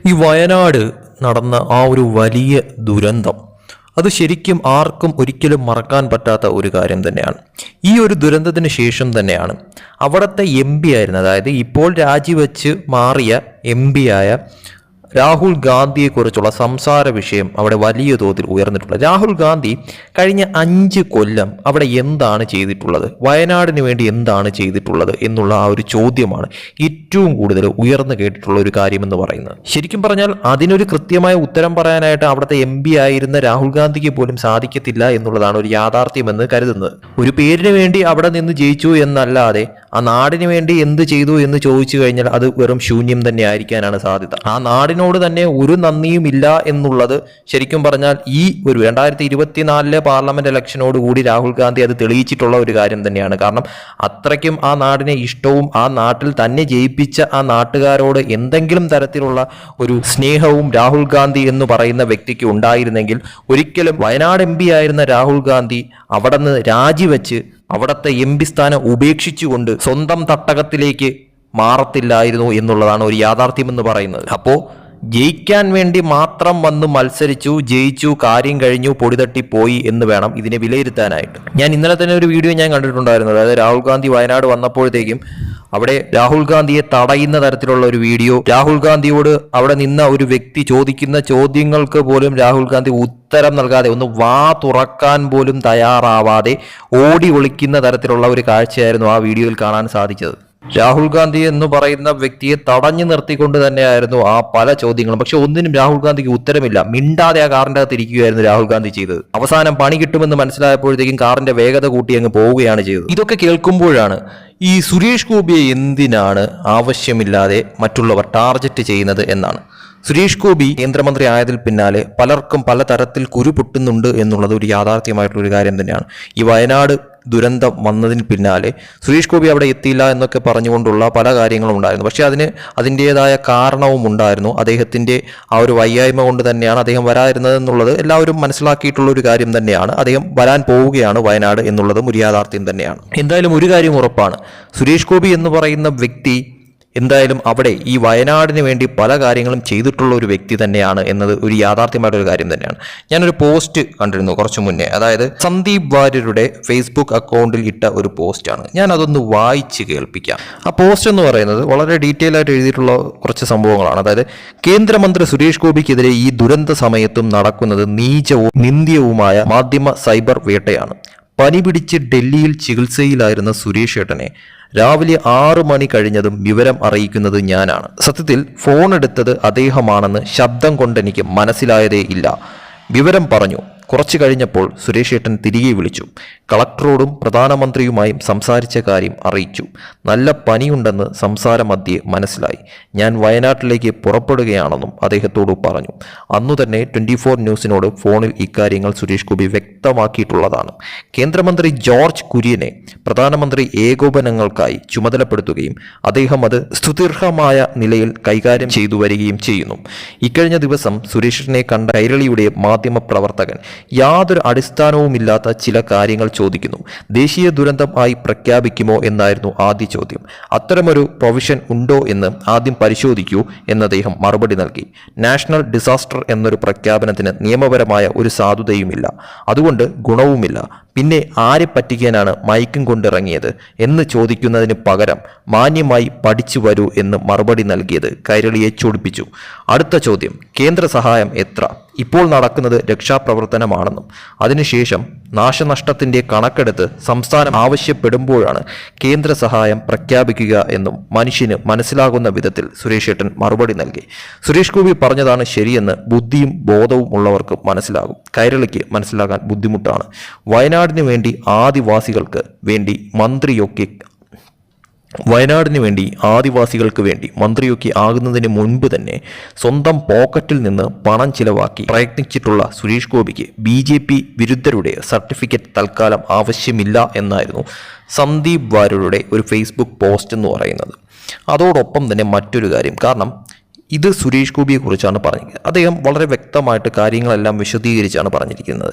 ഈ വയനാട് നടന്ന ആ ഒരു വലിയ ദുരന്തം അത് ശരിക്കും ആർക്കും ഒരിക്കലും മറക്കാൻ പറ്റാത്ത ഒരു കാര്യം തന്നെയാണ്. ഈ ഒരു ദുരന്തത്തിന് ശേഷം തന്നെയാണ് അവിടുത്തെ എം പി ആയിരുന്ന, അതായത് ഇപ്പോൾ രാജിവെച്ച് മാറിയ എം പി ആയ രാഹുൽ ഗാന്ധിയെക്കുറിച്ചുള്ള സംസാര വിഷയം അവിടെ വലിയ തോതിൽ ഉയർന്നിട്ടുള്ളത്. രാഹുൽ ഗാന്ധി കഴിഞ്ഞ 5 കൊല്ലം അവിടെ എന്താണ് ചെയ്തിട്ടുള്ളത്, വയനാടിന് വേണ്ടി എന്താണ് ചെയ്തിട്ടുള്ളത് എന്നുള്ള ആ ഒരു ചോദ്യമാണ് ഏറ്റവും കൂടുതൽ ഉയർന്നു കേട്ടിട്ടുള്ള ഒരു കാര്യമെന്ന് പറയുന്നത്. ശരിക്കും പറഞ്ഞാൽ അതിനൊരു കൃത്യമായ ഉത്തരം പറയാനായിട്ട് അവിടുത്തെ എം പി ആയിരുന്ന രാഹുൽ ഗാന്ധിക്ക് പോലും സാധിക്കത്തില്ല എന്നുള്ളതാണ് ഒരു യാഥാർത്ഥ്യമെന്ന് കരുതുന്നത്. ഒരു പേരിന് വേണ്ടി അവിടെ നിന്ന് ജയിച്ചു എന്നല്ലാതെ ആ നാടിന് വേണ്ടി എന്ത് ചെയ്തു എന്ന് ചോദിച്ചു കഴിഞ്ഞാൽ അത് വെറും ശൂന്യം തന്നെ ആയിരിക്കാനാണ് സാധ്യത. ആ നാടിനോട് തന്നെ ഒരു നന്ദിയും ഇല്ല എന്നുള്ളത് ശരിക്കും പറഞ്ഞാൽ ഈ ഒരു 2024 പാർലമെന്റ് ഇലക്ഷനോടുകൂടി രാഹുൽ ഗാന്ധി അത് തെളിയിച്ചിട്ടുള്ള ഒരു കാര്യം തന്നെയാണ്. കാരണം അത്രയ്ക്കും ആ നാടിനെ ഇഷ്ടവും ആ നാട്ടിൽ തന്നെ ജയിപ്പിച്ച ആ നാട്ടുകാരോട് എന്തെങ്കിലും തരത്തിലുള്ള ഒരു സ്നേഹവും രാഹുൽ ഗാന്ധി എന്ന് പറയുന്ന വ്യക്തിക്ക് ഉണ്ടായിരുന്നെങ്കിൽ ഒരിക്കലും വയനാട് എം പി ആയിരുന്ന രാഹുൽ ഗാന്ധി അവിടെ നിന്ന് രാജിവെച്ച് അവിടുത്തെ എം പി സ്ഥാനം ഉപേക്ഷിച്ചുകൊണ്ട് സ്വന്തം തട്ടകത്തിലേക്ക് മാറത്തില്ലായിരുന്നു എന്നുള്ളതാണ് ഒരു യാഥാർത്ഥ്യം എന്ന് പറയുന്നത്. അപ്പോൾ ജയിക്കാൻ വേണ്ടി മാത്രം വന്ന് മത്സരിച്ചു, ജയിച്ചു, കാര്യം കഴിഞ്ഞു, പൊടിതട്ടി പോയി എന്ന് വേണം ഇതിനെ വിലയിരുത്താനായിട്ട്. ഞാൻ ഇന്നലെ തന്നെ ഒരു വീഡിയോ ഞാൻ കണ്ടിട്ടുണ്ടായിരുന്നു. അതായത് രാഹുൽ ഗാന്ധി വയനാട് വന്നപ്പോഴത്തേക്കും അവിടെ രാഹുൽ ഗാന്ധിയെ തടയുന്ന തരത്തിലുള്ള ഒരു വീഡിയോ, രാഹുൽ ഗാന്ധിയോട് അവിടെ നിന്ന ഒരു വ്യക്തി ചോദിക്കുന്ന ചോദ്യങ്ങൾക്ക് പോലും രാഹുൽ ഗാന്ധി ഉത്തരം നൽകാതെ, ഒന്ന് വാ തുറക്കാൻ പോലും തയ്യാറാവാതെ ഓടി ഒളിക്കുന്ന തരത്തിലുള്ള ഒരു കാഴ്ചയായിരുന്നു ആ വീഡിയോയിൽ കാണാൻ സാധിച്ചത്. രാഹുൽ ഗാന്ധി എന്ന് പറയുന്ന വ്യക്തിയെ തടഞ്ഞു നിർത്തിക്കൊണ്ട് തന്നെയായിരുന്നു ആ പല ചോദ്യങ്ങളും. പക്ഷെ ഒന്നിനും രാഹുൽ ഗാന്ധിക്ക് ഉത്തരമില്ല. മിണ്ടാതെ ആ കാറിന്റെ അകത്ത് ഇരിക്കുകയായിരുന്നു രാഹുൽ ഗാന്ധി ചെയ്തത്. അവസാനം പണി കിട്ടുമെന്ന് മനസ്സിലായപ്പോഴത്തേക്കും കാറിന്റെ വേഗത കൂട്ടി അങ്ങ് പോവുകയാണ് ചെയ്തത്. ഇതൊക്കെ കേൾക്കുമ്പോഴാണ് ഈ സുരേഷ് ഗോപിയെ എന്തിനാണ് ആവശ്യമില്ലാതെ മറ്റുള്ളവർ ടാർഗറ്റ് ചെയ്യുന്നത് എന്നാണ്. സുരേഷ് ഗോപി കേന്ദ്രമന്ത്രി ആയതിൽ പിന്നാലെ പലർക്കും പലതരത്തിൽ കുരു പൊട്ടുന്നുണ്ട് എന്നുള്ളത് ഒരു യാഥാർത്ഥ്യമായിട്ടുള്ളൊരു കാര്യം തന്നെയാണ്. ഈ വയനാട് ദുരന്തം വന്നതിന് പിന്നാലെ സുരേഷ് ഗോപി അവിടെ എത്തിയില്ല എന്നൊക്കെ പറഞ്ഞുകൊണ്ടുള്ള പല കാര്യങ്ങളും ഉണ്ടായിരുന്നു. പക്ഷേ അതിൻ്റെതായ കാരണവും ഉണ്ടായിരുന്നു. അദ്ദേഹത്തിൻ്റെ ആ ഒരു വയ്യായ്മ കൊണ്ട് തന്നെയാണ് അദ്ദേഹം വരാതിരുന്നത് എന്നുള്ളത് എല്ലാവരും മനസ്സിലാക്കിയിട്ടുള്ള ഒരു കാര്യം തന്നെയാണ്. അദ്ദേഹം വരാൻ പോവുകയാണ് വയനാട് എന്നുള്ളതും ഒരു യാഥാർത്ഥ്യം തന്നെയാണ്. എന്തായാലും ഒരു കാര്യം ഉറപ്പാണ്, സുരേഷ് ഗോപി എന്ന് പറയുന്ന വ്യക്തി എന്തായാലും അവിടെ ഈ വയനാടിന് വേണ്ടി പല കാര്യങ്ങളും ചെയ്തിട്ടുള്ള ഒരു വ്യക്തി തന്നെയാണ് എന്നത് ഒരു യാഥാർത്ഥ്യമായിട്ടൊരു കാര്യം തന്നെയാണ്. ഞാനൊരു പോസ്റ്റ് കണ്ടിരുന്നു കുറച്ചു മുന്നേ, അതായത് സന്ദീപ് വാര്യരുടെ ഫേസ്ബുക്ക് അക്കൗണ്ടിൽ ഇട്ട ഒരു പോസ്റ്റാണ്. ഞാൻ അതൊന്ന് വായിച്ച് കേൾപ്പിക്കാം. ആ പോസ്റ്റ് എന്ന് പറയുന്നത് വളരെ ഡീറ്റെയിൽ ആയിട്ട് എഴുതിയിട്ടുള്ള കുറച്ച് സംഭവങ്ങളാണ്. അതായത് കേന്ദ്രമന്ത്രി സുരേഷ് ഗോപിക്കെതിരെ ഈ ദുരന്ത സമയത്തും നടക്കുന്നത് നീചവും നിന്ദ്യവുമായ മാധ്യമ സൈബർ വേട്ടയാണ്. പനി പിടിച്ച് ഡൽഹിയിൽ ചികിത്സയിലായിരുന്ന സുരേഷ് ഏട്ടനെ രാവിലെ 6 മണി കഴിഞ്ഞതും വിവരം അറിയിക്കുന്നത് ഞാനാണ്. സത്യത്തിൽ ഫോൺ എടുത്തത് അദ്ദേഹമാണെന്ന് ശബ്ദം കൊണ്ടെനിക്ക് മനസ്സിലായതേ ഇല്ല. വിവരം പറഞ്ഞു. കുറച്ചു കഴിഞ്ഞപ്പോൾ സുരേഷ് ഏട്ടൻ തിരികെ വിളിച്ചു. കളക്ടറോടും പ്രധാനമന്ത്രിയുമായും സംസാരിച്ച കാര്യം അറിയിച്ചു. നല്ല പനിയുണ്ടെന്ന് സംസാരമധ്യേ മനസ്സിലായി. ഞാൻ വയനാട്ടിലേക്ക് പുറപ്പെടുകയാണെന്നും അദ്ദേഹത്തോട് പറഞ്ഞു. അന്നു തന്നെ 24 ന്യൂസിനോട് ഫോണിൽ ഇക്കാര്യങ്ങൾ സുരേഷ് ഗോപി വ്യക്തമാക്കിയിട്ടുള്ളതാണ്. കേന്ദ്രമന്ത്രി ജോർജ് കുര്യനെ പ്രധാനമന്ത്രി ഏകോപനങ്ങൾക്കായി ചുമതലപ്പെടുത്തുകയും അദ്ദേഹം അത് സ്തുത്യർഹമായ നിലയിൽ കൈകാര്യം ചെയ്തു വരികയും ചെയ്യുന്നു. ഇക്കഴിഞ്ഞ ദിവസം സുരേഷിനെ കണ്ട കൈരളിയുടെ മാധ്യമപ്രവർത്തകൻ യാതൊരു അടിസ്ഥാനവുമില്ലാത്ത ചില കാര്യങ്ങൾ ചോദിക്കുന്നു. ദേശീയ ദുരന്തം ആയി പ്രഖ്യാപിക്കുമോ എന്നായിരുന്നു ആദ്യ ചോദ്യം. അത്തരമൊരു പ്രൊവിഷൻ ഉണ്ടോ എന്ന് ആദ്യം പരിശോധിക്കൂ എന്ന് അദ്ദേഹം മറുപടി നൽകി. നാഷണൽ ഡിസാസ്റ്റർ എന്നൊരു പ്രഖ്യാപനത്തിന് നിയമപരമായ ഒരു സാധുതയുമില്ല, അതുകൊണ്ട് ഗുണവുമില്ല. പിന്നെ ആരെ പറ്റിക്കാനാണ് മയക്കും കൊണ്ടിറങ്ങിയത് എന്ന് ചോദിക്കുന്നതിന് പകരം മാന്യമായി പഠിച്ചു വരൂ എന്ന് മറുപടി നൽകിയത് കൈരളിയെ ചൊടിപ്പിച്ചു. അടുത്ത ചോദ്യം, കേന്ദ്ര സഹായം എത്ര? ഇപ്പോൾ നടക്കുന്നത് രക്ഷാപ്രവർത്തനമാണെന്നും അതിനുശേഷം നാശനഷ്ടത്തിന്റെ കണക്കെടുത്ത് സംസ്ഥാനം ആവശ്യപ്പെടുമ്പോഴാണ് കേന്ദ്ര സഹായം പ്രഖ്യാപിക്കുക എന്നും മനുഷ്യന് മനസ്സിലാകുന്ന വിധത്തിൽ സുരേഷ് ഏട്ടൻ മറുപടി നൽകി. സുരേഷ് ഗോപി പറഞ്ഞതാണ് ശരിയെന്ന് ബുദ്ധിയും ബോധവും ഉള്ളവർക്ക് മനസ്സിലാകും. കൈരളിക്ക് മനസ്സിലാകാൻ ബുദ്ധിമുട്ടാണ്. വയനാടിന് വേണ്ടി ആദിവാസികൾക്ക് വേണ്ടി മന്ത്രിയൊക്കെ ആകുന്നതിന് മുൻപ് തന്നെ സ്വന്തം പോക്കറ്റിൽ നിന്ന് പണം ചിലവാക്കി പ്രയത്നിച്ചിട്ടുള്ള സുരേഷ് ഗോപിക്ക് BJP വിരുദ്ധരുടെ സർട്ടിഫിക്കറ്റ് തൽക്കാലം ആവശ്യമില്ല എന്നായിരുന്നു സന്ദീപ് വാര്യരുടെ ഒരു ഫേസ്ബുക്ക് പോസ്റ്റ് എന്ന് പറയുന്നത്. അതോടൊപ്പം തന്നെ മറ്റൊരു കാര്യം, കാരണം ഇത് സുരേഷ് ഗോപിയെ കുറിച്ചാണ് പറഞ്ഞിരിക്കുന്നത്. അദ്ദേഹം വളരെ വ്യക്തമായിട്ട് കാര്യങ്ങളെല്ലാം വിശദീകരിച്ചാണ് പറഞ്ഞിരിക്കുന്നത്.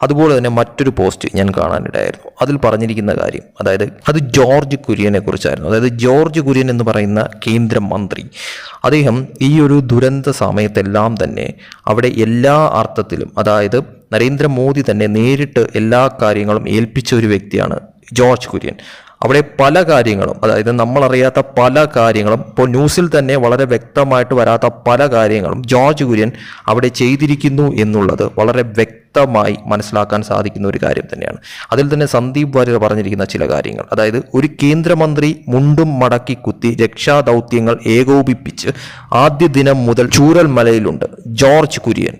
അതുപോലെ തന്നെ മറ്റൊരു പോസ്റ്റ് ഞാൻ കാണാനിടയായിരുന്നു. അതിൽ പറഞ്ഞിരിക്കുന്ന കാര്യം, അതായത് അത് ജോർജ് കുര്യനെ കുറിച്ചായിരുന്നു. അതായത് ജോർജ് കുര്യൻ എന്ന് പറയുന്ന കേന്ദ്രമന്ത്രി, അദ്ദേഹം ഈ ഒരു ദുരന്ത സമയത്തെല്ലാം തന്നെ അവിടെ എല്ലാ അർത്ഥത്തിലും, അതായത് നരേന്ദ്രമോദി തന്നെ നേരിട്ട് എല്ലാ കാര്യങ്ങളും ഏൽപ്പിച്ച ഒരു വ്യക്തിയാണ് ജോർജ് കുര്യൻ. അവിടെ പല കാര്യങ്ങളും, അതായത് നമ്മളറിയാത്ത പല കാര്യങ്ങളും, ഇപ്പോൾ ന്യൂസിൽ തന്നെ വളരെ വ്യക്തമായിട്ട് വരാത്ത പല കാര്യങ്ങളും ജോർജ് കുര്യൻ അവിടെ ചെയ്തിരിക്കുന്നു എന്നുള്ളത് വളരെ വ്യക്തമായി മനസ്സിലാക്കാൻ സാധിക്കുന്ന ഒരു കാര്യം തന്നെയാണ്. അതിൽ തന്നെ സന്ദീപ് വാര്യർ പറഞ്ഞിരിക്കുന്ന ചില കാര്യങ്ങൾ, അതായത് ഒരു കേന്ദ്രമന്ത്രി മുണ്ടും മടക്കി കുത്തി രക്ഷാദൗത്യങ്ങൾ ഏകോപിപ്പിച്ച് ആദ്യ ദിനം മുതൽ ചൂരൽമലയിലുണ്ട് ജോർജ് കുര്യൻ.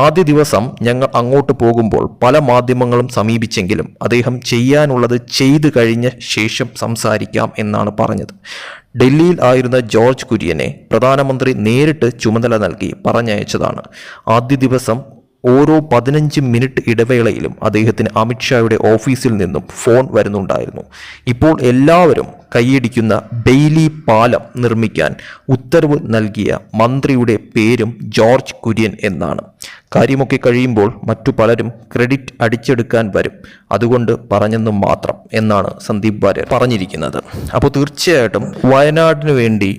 ആദ്യ ദിവസം ഞങ്ങൾ അങ്ങോട്ട് പോകുമ്പോൾ പല മാധ്യമങ്ങളും സമീപിച്ചെങ്കിലും അദ്ദേഹം ചെയ്യാനുള്ളത് ചെയ്തു കഴിഞ്ഞ ശേഷം സംസാരിക്കാം എന്നാണ് പറഞ്ഞത്. ഡൽഹിയിൽ ആയിരുന്ന ജോർജ് കുര്യനെ പ്രധാനമന്ത്രി നേരിട്ട് ചുമതല നൽകി പറഞ്ഞയച്ചതാണ്. ആദ്യ ദിവസം ഓരോ 15 മിനിറ്റ് ഇടവേളയിലും അദ്ദേഹത്തിന് അമിത്ഷായുടെ ഓഫീസിൽ നിന്നും ഫോൺ വരുന്നുണ്ടായിരുന്നു. ഇപ്പോൾ എല്ലാവരും കൈയടിക്കുന്ന ബെയ്ലി പാലം നിർമ്മിക്കാൻ ഉത്തരവ് നൽകിയ മന്ത്രിയുടെ പേരും ജോർജ് കുര്യൻ എന്നാണ്. കാര്യമൊക്കെ കഴിയുമ്പോൾ മറ്റു പലരും ക്രെഡിറ്റ് അടിച്ചെടുക്കാൻ വരും, അതുകൊണ്ട് പറഞ്ഞെന്നും മാത്രം എന്നാണ് സന്ദീപ് വാര്യർ പറഞ്ഞിരിക്കുന്നത്. അപ്പോൾ തീർച്ചയായിട്ടും വയനാടിനു വേണ്ടി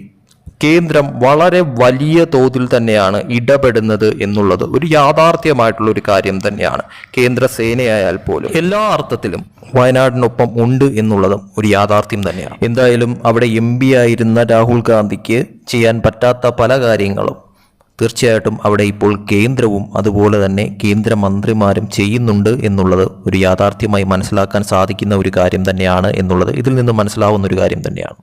കേന്ദ്രം വളരെ വലിയ തോതിൽ തന്നെയാണ് ഇടപെടുന്നത് എന്നുള്ളത് ഒരു യാഥാർത്ഥ്യമായിട്ടുള്ള ഒരു കാര്യം തന്നെയാണ്. കേന്ദ്ര സേനയായാൽ പോലും എല്ലാ അർത്ഥത്തിലും വയനാടിനൊപ്പം ഉണ്ട് എന്നുള്ളതും ഒരു യാഥാർത്ഥ്യം തന്നെയാണ്. എന്തായാലും അവിടെ MP ആയിരുന്ന രാഹുൽ ഗാന്ധിക്ക് ചെയ്യാൻ പറ്റാത്ത പല കാര്യങ്ങളും തീർച്ചയായിട്ടും അവിടെ ഇപ്പോൾ കേന്ദ്രവും അതുപോലെ തന്നെ കേന്ദ്രമന്ത്രിമാരും ചെയ്യുന്നുണ്ട് എന്നുള്ളത് ഒരു യാഥാർത്ഥ്യമായി മനസ്സിലാക്കാൻ സാധിക്കുന്ന ഒരു കാര്യം തന്നെയാണ് എന്നുള്ളത് ഇതിൽ നിന്ന് മനസ്സിലാവുന്ന ഒരു കാര്യം തന്നെയാണ്.